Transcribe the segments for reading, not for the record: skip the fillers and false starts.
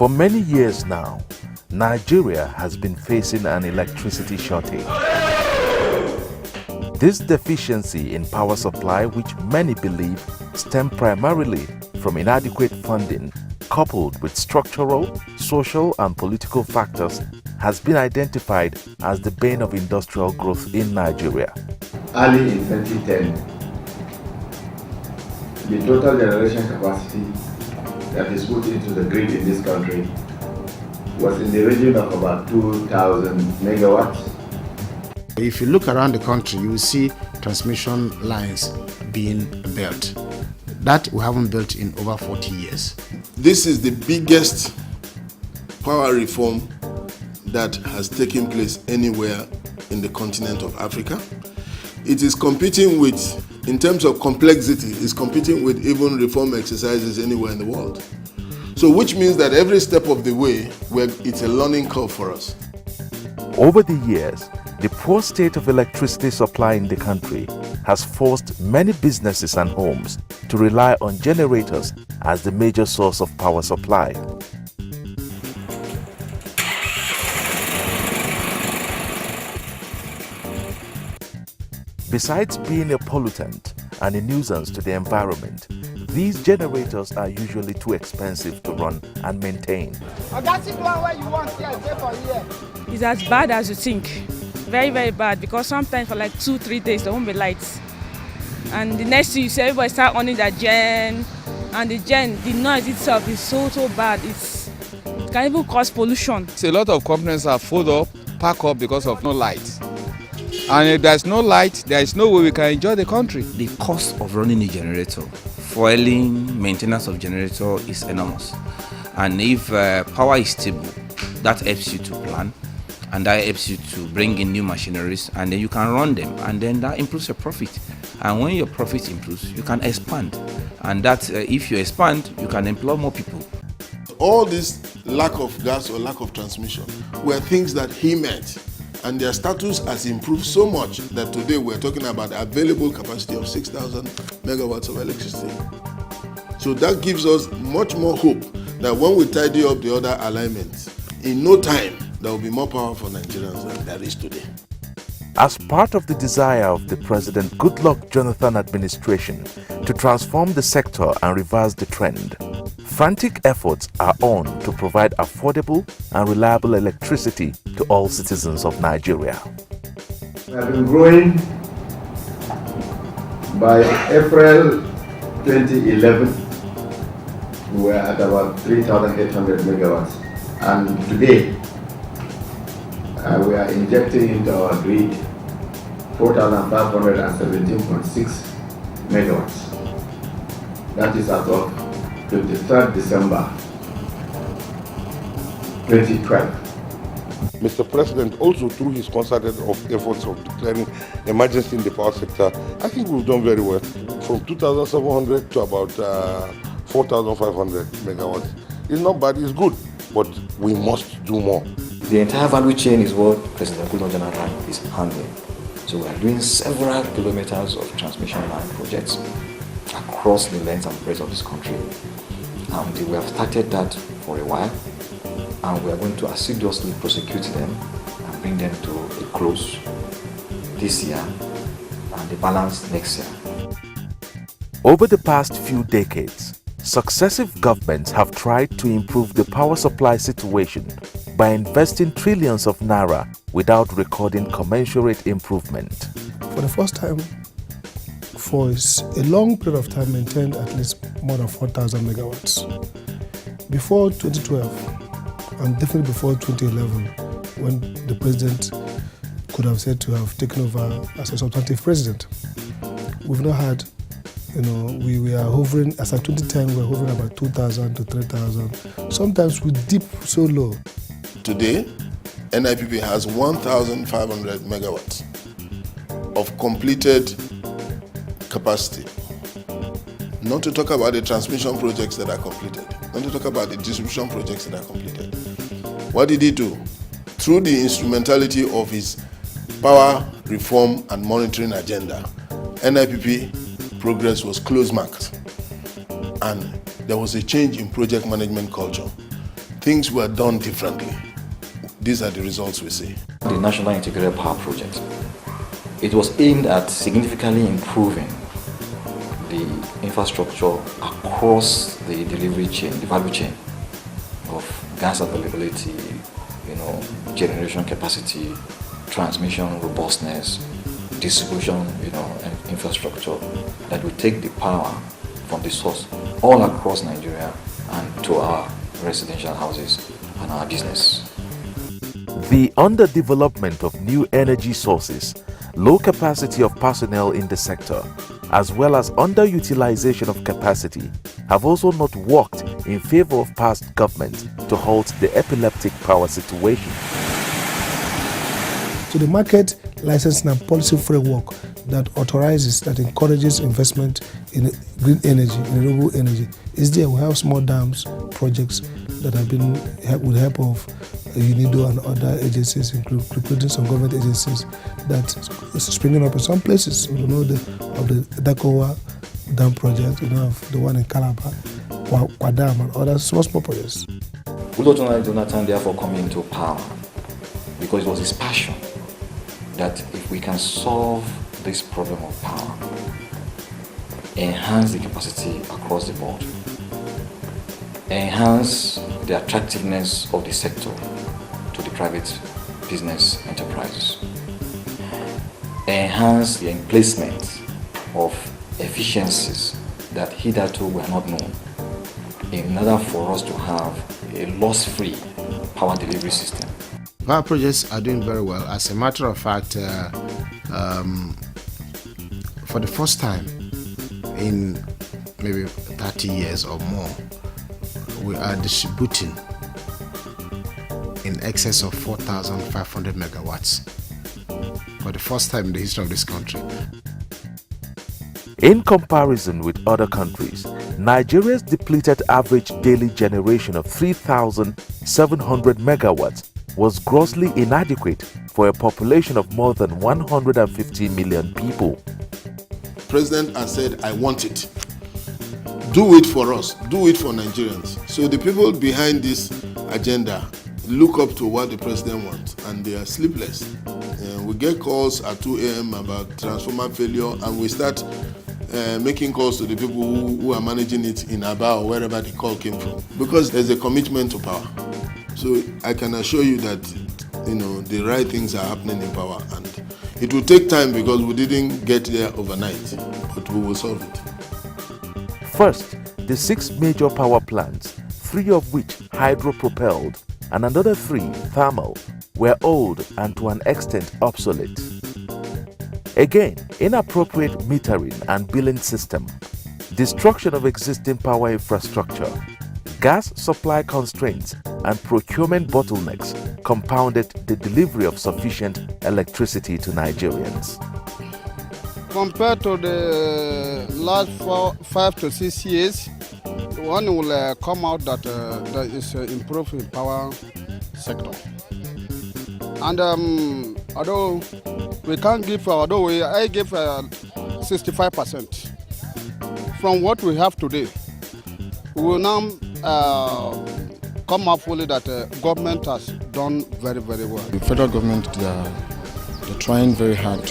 For many years now, Nigeria has been facing an electricity shortage. This deficiency in power supply, which many believe stem primarily from inadequate funding, coupled with structural, social and political factors, has been identified as the bane of industrial growth in Nigeria. Early in 2010, the total generation capacity that is put into the grid in this country was in the region of about 2,000 megawatts. If you look around the country, you will see transmission lines being built. That we haven't built in over 40 years. This is the biggest power reform that has taken place anywhere in the continent of Africa. It is competing with, in terms of complexity, is competing with even reform exercises anywhere in the world. So which means that every step of the way, it's a learning curve for us. Over the years, the poor state of electricity supply in the country has forced many businesses and homes to rely on generators as the major source of power supply. Besides being a pollutant and a nuisance to the environment, these generators are usually too expensive to run and maintain. It's as bad as you think. Very, very bad, because sometimes for like 2-3 days there won't be lights. And the next thing you see, everybody start on their gen, and the noise itself is so bad. It can even cause pollution. So a lot of companies are full up, pack up because of no light. And if there's no light, there is no way we can enjoy the country. The cost of running a generator, fueling, maintenance of generator is enormous. And if power is stable, that helps you to plan, and that helps you to bring in new machineries, and then you can run them, and then that improves your profit. And when your profit improves, you can expand. And that if you expand, you can employ more people. All this lack of gas or lack of transmission were things that he met. And their status has improved so much that today we're talking about available capacity of 6,000 megawatts of electricity. So that gives us much more hope that when we tidy up the other alignments, in no time there will be more power for Nigerians than there is today. As part of the desire of the President Goodluck Jonathan administration to transform the sector and reverse the trend, frantic efforts are on to provide affordable and reliable electricity to all citizens of Nigeria. We have been growing. By April 2011, we were at about 3,800 megawatts. And today, we are injecting into our grid 4,517.6 megawatts. That is as of 23rd December 2012. Mr. President, also through his concerted efforts of declaring emergency in the power sector, I think we've done very well. From 2,700 to about 4,500 megawatts. It's not bad, it's good, but we must do more. The entire value chain is what President Goodluck Jonathan is handling. So we are doing several kilometers of transmission line projects across the length and breadth of this country. And we have started that for a while, and we are going to assiduously prosecute them and bring them to a close this year and the balance next year. Over the past few decades, successive governments have tried to improve the power supply situation by investing trillions of naira without recording commensurate improvement. For the first time, for a long period of time, maintained at least more than 4,000 megawatts. Before 2012, and definitely before 2011, when the president could have said to have taken over as a substantive president, we've not had, we are hovering, as at 2010, we're hovering about 2,000 to 3,000. Sometimes we dip so low. Today, NIPP has 1,500 megawatts of completed capacity. Not to talk about the transmission projects that are completed, not to talk about the distribution projects that are completed. What did he do? Through the instrumentality of his power reform and monitoring agenda, NIPP progress was close marked, and there was a change in project management culture. things were done differently. These are the results we see. The National Integrated Power Project, it was aimed at significantly improving the infrastructure across the delivery chain, the value chain of gas availability, generation capacity, transmission robustness, distribution, and infrastructure that will take the power from the source all across Nigeria and to our residential houses and our business. The underdevelopment of new energy sources, low capacity of personnel in the sector, as well as underutilization of capacity have also not worked in favor of past governments to halt the epileptic power situation. So the market licensing and policy framework that encourages investment in green energy, in renewable energy, is there. We have small dams projects that have been with the help of UNIDO and other agencies, including some government agencies, that is springing up in some places. We know of the dagogo-jack dam project, of the one in Calabar, Dam, and other small projects. Goodluck Jonathan therefore coming into power because it was his passion that if we can solve this problem of power, enhance the capacity across the board, enhance the attractiveness of the sector to the private business enterprises, enhance the emplacement of efficiencies that hitherto were not known, in order for us to have a loss-free power delivery system. Power projects are doing very well. As a matter of fact, for the first time in maybe 30 years or more, we are distributing in excess of 4,500 megawatts for the first time in the history of this country. In comparison with other countries, Nigeria's depleted average daily generation of 3,700 megawatts was grossly inadequate for a population of more than 150 million people. President has said, I want it. Do it for us. Do it for Nigerians. So the people behind this agenda look up to what the president wants, and they are sleepless. We get calls at 2 a.m. about transformer failure, and we start making calls to the people who are managing it in Aba or wherever the call came from, because there's a commitment to power. So I can assure you that the right things are happening in power, and it will take time because we didn't get there overnight, but we will solve it. First, the 6 major power plants, 3 of which hydro-propelled and another 3 thermal, were old and to an extent obsolete. Again, inappropriate metering and billing system, destruction of existing power infrastructure, gas supply constraints and procurement bottlenecks compounded the delivery of sufficient electricity to Nigerians. Compared to the last 5 to 6 years, one will come out that there is improvement in power sector. And although we can't give, I give 65% from what we have today. We will now come up fully that government has done very, very well. The federal government, they're trying very hard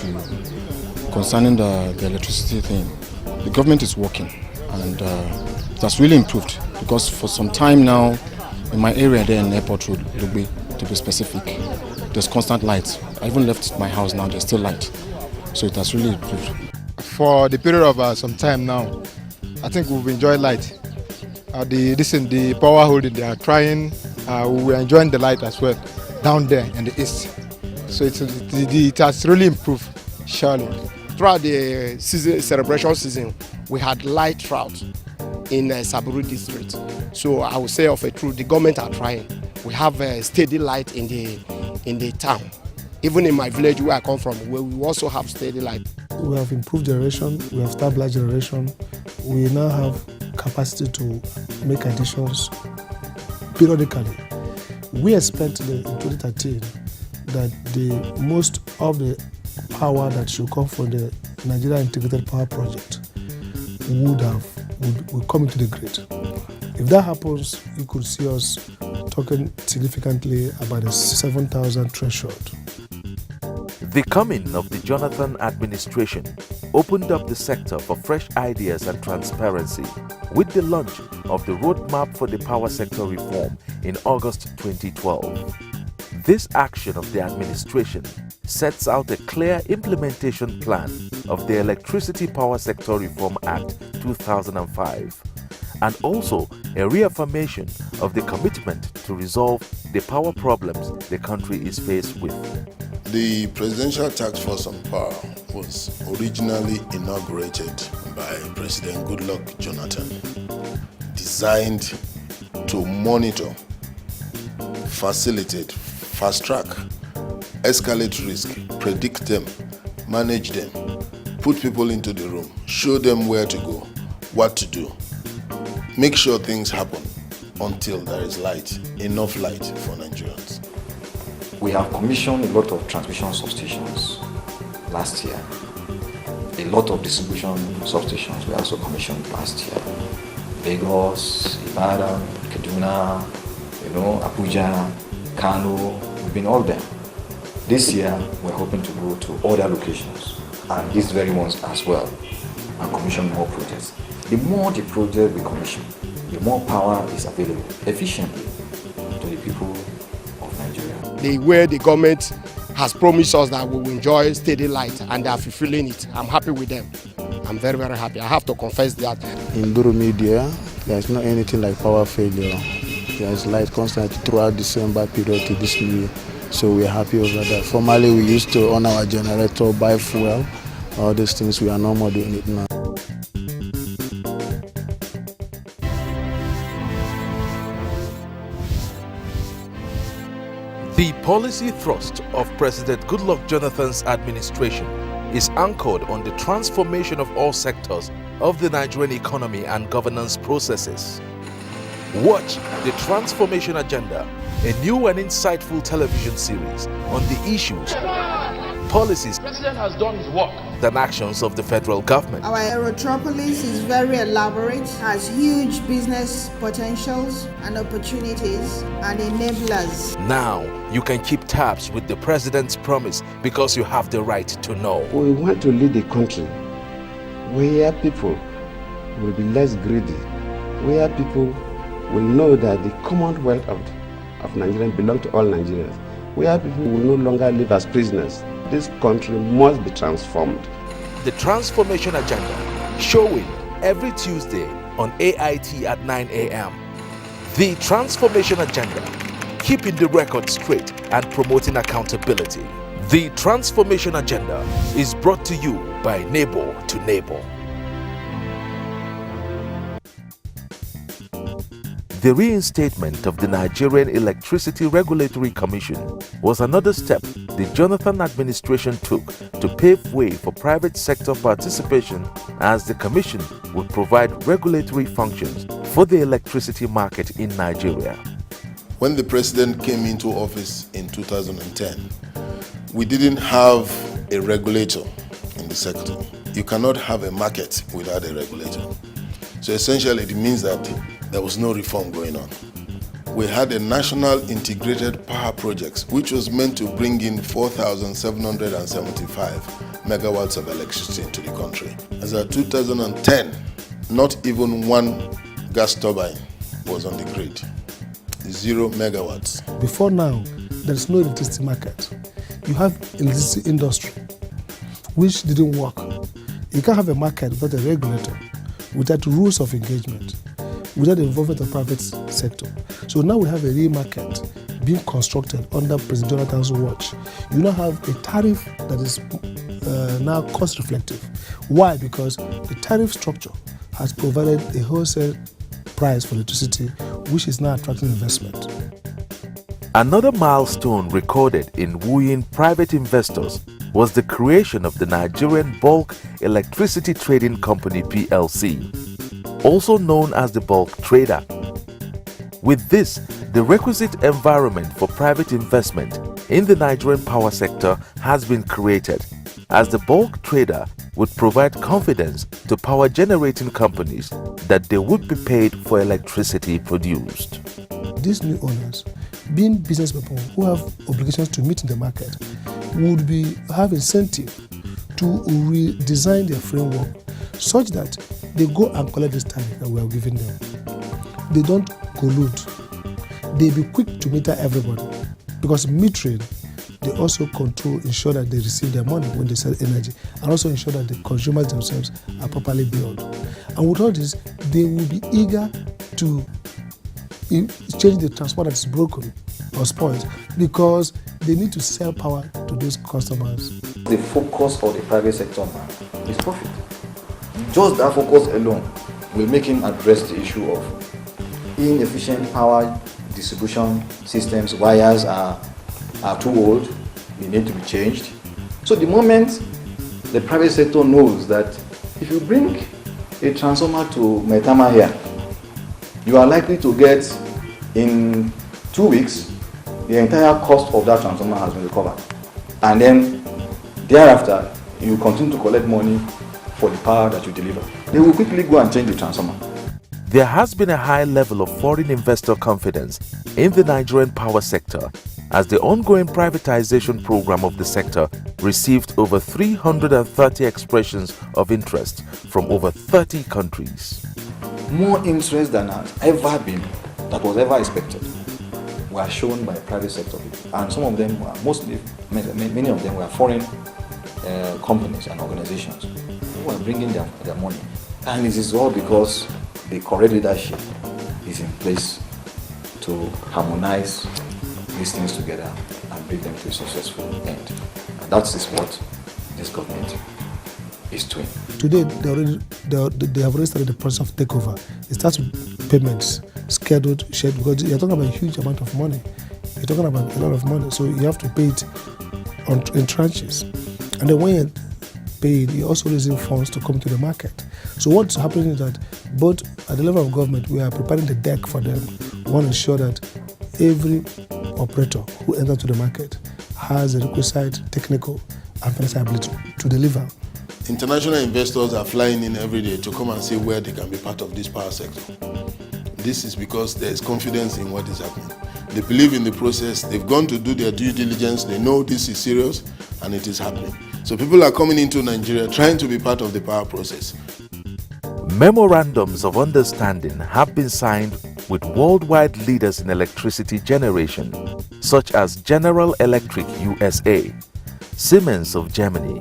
concerning the electricity thing. The government is working, and that's really improved, because for some time now in my area there in Airport Road, Lugbe, to be specific, there's constant light. I even left my house now, there's still light. So it has really improved. For the period of some time now, I think we've enjoyed light. The power holding, they are trying, we're enjoying the light as well down there in the east. So it has really improved, surely. Throughout the celebration season, we had light throughout in Saburu district. So I would say of a truth, the government are trying. We have a steady light in the town. Even in my village where I come from, where we also have steady light. We have improved generation, we have stabilized generation. We now have capacity to make additions periodically. We expect in 2013 that the most of the power that should come from the Nigeria Integrated Power Project will come into the grid. If that happens, you could see us talking significantly about a 7,000 threshold. The coming of the Jonathan administration opened up the sector for fresh ideas and transparency with the launch of the Roadmap for the Power Sector Reform in August 2012. This action of the administration sets out a clear implementation plan of the Electricity Power Sector Reform Act 2005 and also a reaffirmation of the commitment to resolve the power problems the country is faced with. The Presidential Task Force on Power was originally inaugurated by President Goodluck Jonathan, designed to monitor, facilitate, fast-track, escalate risk, predict them, manage them, put people into the room, show them where to go, what to do, make sure things happen until there is light, enough light for Nigerians. We have commissioned a lot of transmission substations last year. A lot of distribution substations were also commissioned last year. Lagos, Ibadan, Kaduna, Abuja, Kano, we've been all there. This year, we're hoping to go to other locations and these very ones as well and commission more projects. The more the project we commission, the more power is available efficiently to the people of Nigeria. The way the government has promised us that we will enjoy steady light and they are fulfilling it. I'm happy with them. I'm very, very happy. I have to confess that. In Buru Media, there's not anything like power failure. There's light constantly throughout December period to this new year. So we're happy over that. Formerly, we used to on our generator, buy fuel, all these things. We are no more doing it now. The policy thrust of President Goodluck Jonathan's administration is anchored on the transformation of all sectors of the Nigerian economy and governance processes. Watch the Transformation Agenda, a new and insightful television series on the issues, policies, The President has done his work. and actions of the federal government. Our aerotropolis is very elaborate, has huge business potentials and opportunities and enablers. Now, you can keep tabs with the President's promise because you have the right to know. We want to lead a country where people will be less greedy, where people will know that the commonwealth of Nigeria belongs to all Nigerians, where people will no longer live as prisoners. This country must be transformed. The Transformation Agenda, showing every Tuesday on AIT at 9 a.m. The Transformation Agenda, keeping the record straight and promoting accountability. The Transformation Agenda is brought to you by Neighbor to Neighbor. The reinstatement of the Nigerian Electricity Regulatory Commission was another step the Jonathan administration took to pave way for private sector participation, as the commission would provide regulatory functions for the electricity market in Nigeria. When the president came into office in 2010, we didn't have a regulator in the sector. You cannot have a market without a regulator. So essentially it means that there was no reform going on. We had a national integrated power project which was meant to bring in 4,775 megawatts of electricity into the country. As of 2010, not even one gas turbine was on the grid. 0 megawatts. Before now, there is no electricity market. You have electricity industry, which didn't work. You can't have a market without a regulator, without rules of engagement, without the involvement of private sector. So now we have a real market being constructed under President Jonathan's watch. You now have a tariff that is now cost reflective. Why? Because the tariff structure has provided a wholesale price for electricity, which is now attracting investment. Another milestone recorded in wooing private investors was the creation of the Nigerian Bulk Electricity Trading Company PLC, also known as the bulk trader. With this, the requisite environment for private investment in the Nigerian power sector has been created, as the bulk trader would provide confidence to power generating companies that they would be paid for electricity produced. these new owners, being business people who have obligations to meet in the market, would have incentive to redesign their framework such that they go and collect this tariff that we are giving them. They don't collude. They be quick to meter everybody, because metering, they also ensure that they receive their money when they sell energy, and also ensure that the consumers themselves are properly billed. And with all this, they will be eager to change the transport that is broken or spoiled, because they need to sell power to those customers. The focus of the private sector now is profit. Just that focus alone will make him address the issue of inefficient power distribution systems. Wires are too old, they need to be changed. So the moment the private sector knows that if you bring a transformer to Maitama here, you are likely to get in 2 weeks the entire cost of that transformer has been recovered, and then thereafter you continue to collect money for the power that you deliver. They will quickly go and change the transformer. There has been a high level of foreign investor confidence in the Nigerian power sector, as the ongoing privatization program of the sector received over 330 expressions of interest from over 30 countries. More interest than has ever been, that was ever expected, were shown by private sector people. And some of them were many of them were foreign companies and organizations who are bringing their money. And this is all because the correct leadership is in place to harmonize these things together and bring them to a successful end. And that is what this government is doing. Today, they have already started the process of takeover. It starts with payments, scheduled, because you're talking about a huge amount of money. You're talking about a lot of money, so you have to pay it in tranches. And then when you pay it, you also receive funds to come to the market. So what's happening is that both at the level of government, we are preparing the deck for them. We want to ensure that every operator who enters to the market has the requisite technical and financial ability to deliver. International investors are flying in every day to come and see where they can be part of this power sector. This is because there is confidence in what is happening. They believe in the process, they've gone to do their due diligence, they know this is serious and it is happening. So people are coming into Nigeria trying to be part of the power process. Memorandums of understanding have been signed with worldwide leaders in electricity generation, such as General Electric USA, Siemens of Germany,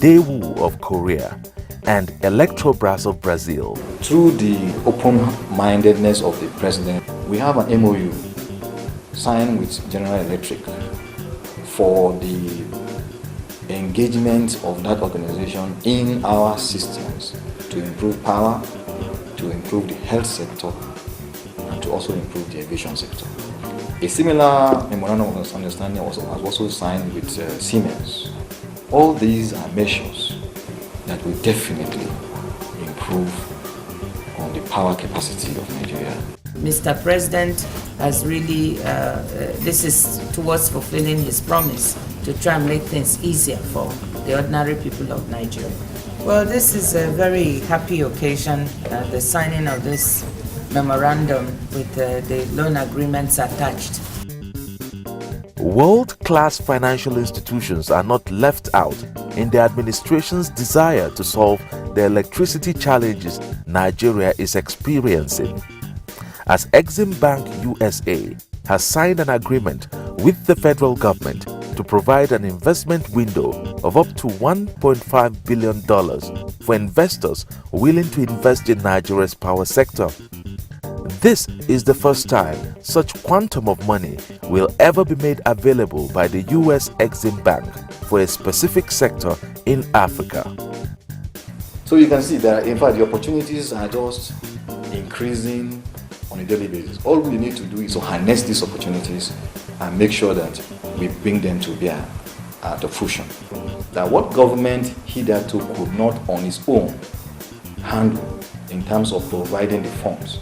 Daewoo of Korea, and Electrobras of Brazil. Through the open-mindedness of the president, we have an MOU signed with General Electric for the engagement of that organization in our systems to improve power, to improve the health sector, and to also improve the aviation sector. A similar memorandum of understanding was also signed with Siemens. All these are measures that will definitely improve on the power capacity of Nigeria. Mr. President has really, this is towards fulfilling his promise to try and make things easier for the ordinary people of Nigeria. Well, this is a very happy occasion, the signing of this memorandum with the loan agreements attached. World-class financial institutions are not left out in the administration's desire to solve the electricity challenges Nigeria is experiencing, as Exim Bank USA has signed an agreement with the federal government to provide an investment window of up to $1.5 billion for investors willing to invest in Nigeria's power sector. This is the first time such quantum of money will ever be made available by the US Exim Bank for a specific sector in Africa. So you can see that, in fact, the opportunities are just increasing on a daily basis. All we need to do is to harness these opportunities and make sure that we bring them to bear to fruition. That what government hitherto could not on its own handle in terms of providing the funds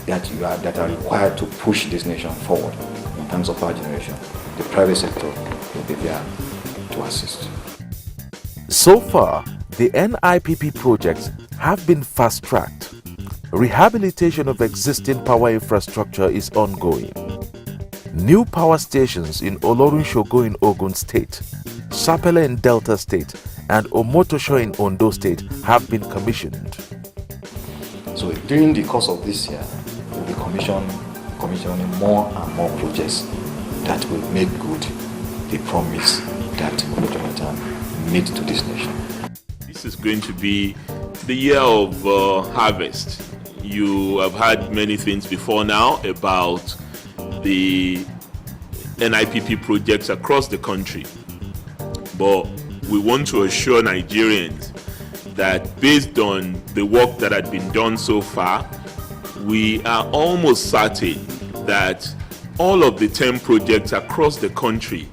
that are required to push this nation forward in terms of power generation, the private sector will be there to assist. So far, the NIPP projects have been fast-tracked. Rehabilitation of existing power infrastructure is ongoing. New power stations in Olorunshogo in Ogun State, Sapele in Delta State, and Omotosho in Ondo State have been commissioned. So during the course of this year, we'll be commissioning more and more projects that will make good the promise that Goodluck Jonathan made to this nation. This is going to be the year of harvest. You have had many things before now about the NIPP projects across the country, but we want to assure Nigerians that based on the work that had been done so far, we are almost certain that all of the 10 projects across the country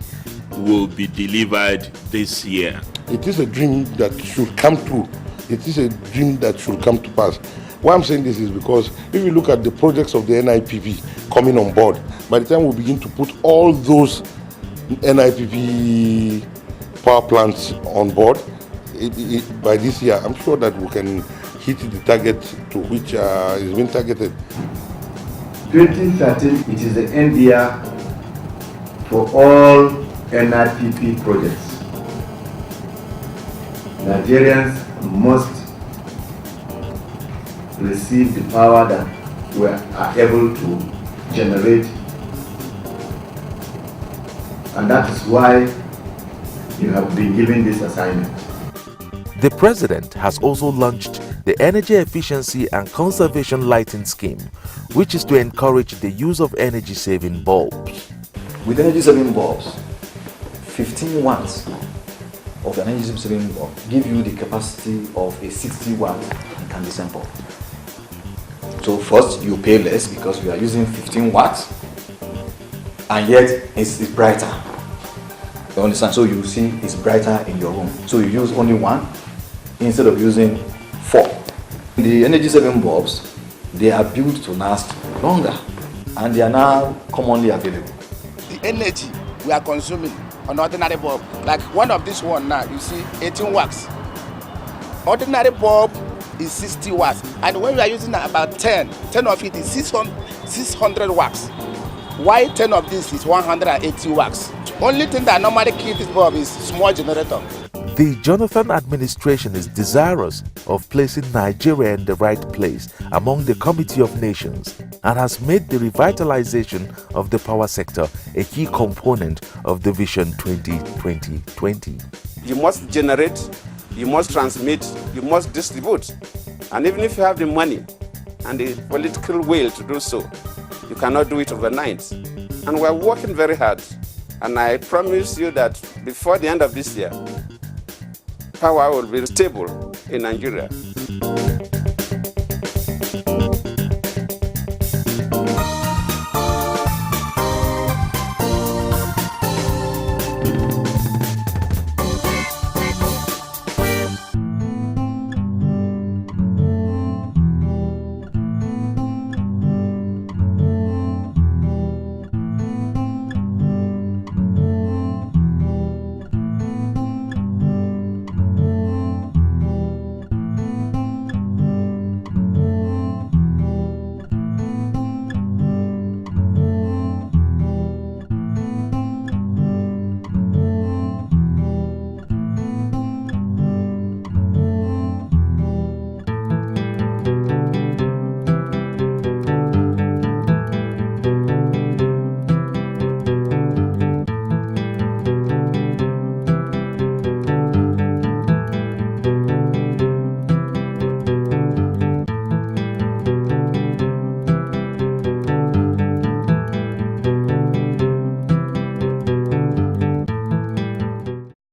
will be delivered this year. It is a dream that should come true. It is a dream that should come to pass. Why I'm saying this is because if you look at the projects of the NIPP coming on board, by the time we begin to put all those NIPP power plants on board, by this year, I'm sure that we can hit the target to which is being targeted. 2013, it is the end year for all NIPP projects. Nigerians must receive the power that we are able to generate, and that is why you have been given this assignment. The President has also launched the Energy Efficiency and Conservation Lighting Scheme, which is to encourage the use of energy-saving bulbs. With energy-saving bulbs, 15 watts of an energy-saving bulb give you the capacity of a 60 watt incandescent bulb. So first, you pay less because you are using 15 watts, and yet it's brighter. You understand? So you see it's brighter in your room. So you use only one instead of using 4. The energy-saving bulbs, they are built to last longer, and they are now commonly available. The energy we are consuming on ordinary bulb, like one of this one now, you see 18 watts. Ordinary bulb is 60 watts, and when we are using about 10 of it is 600 watts. Why 10 of this is 180 watts? Only thing that normally kills this bulb is small generator. The Jonathan administration is desirous of placing Nigeria in the right place among the Committee of Nations and has made the revitalization of the power sector a key component of the Vision 2020. You must generate, you must transmit, you must distribute. And even if you have the money and the political will to do so, you cannot do it overnight. And we're working very hard. And I promise you that before the end of this year, power will be stable in Nigeria.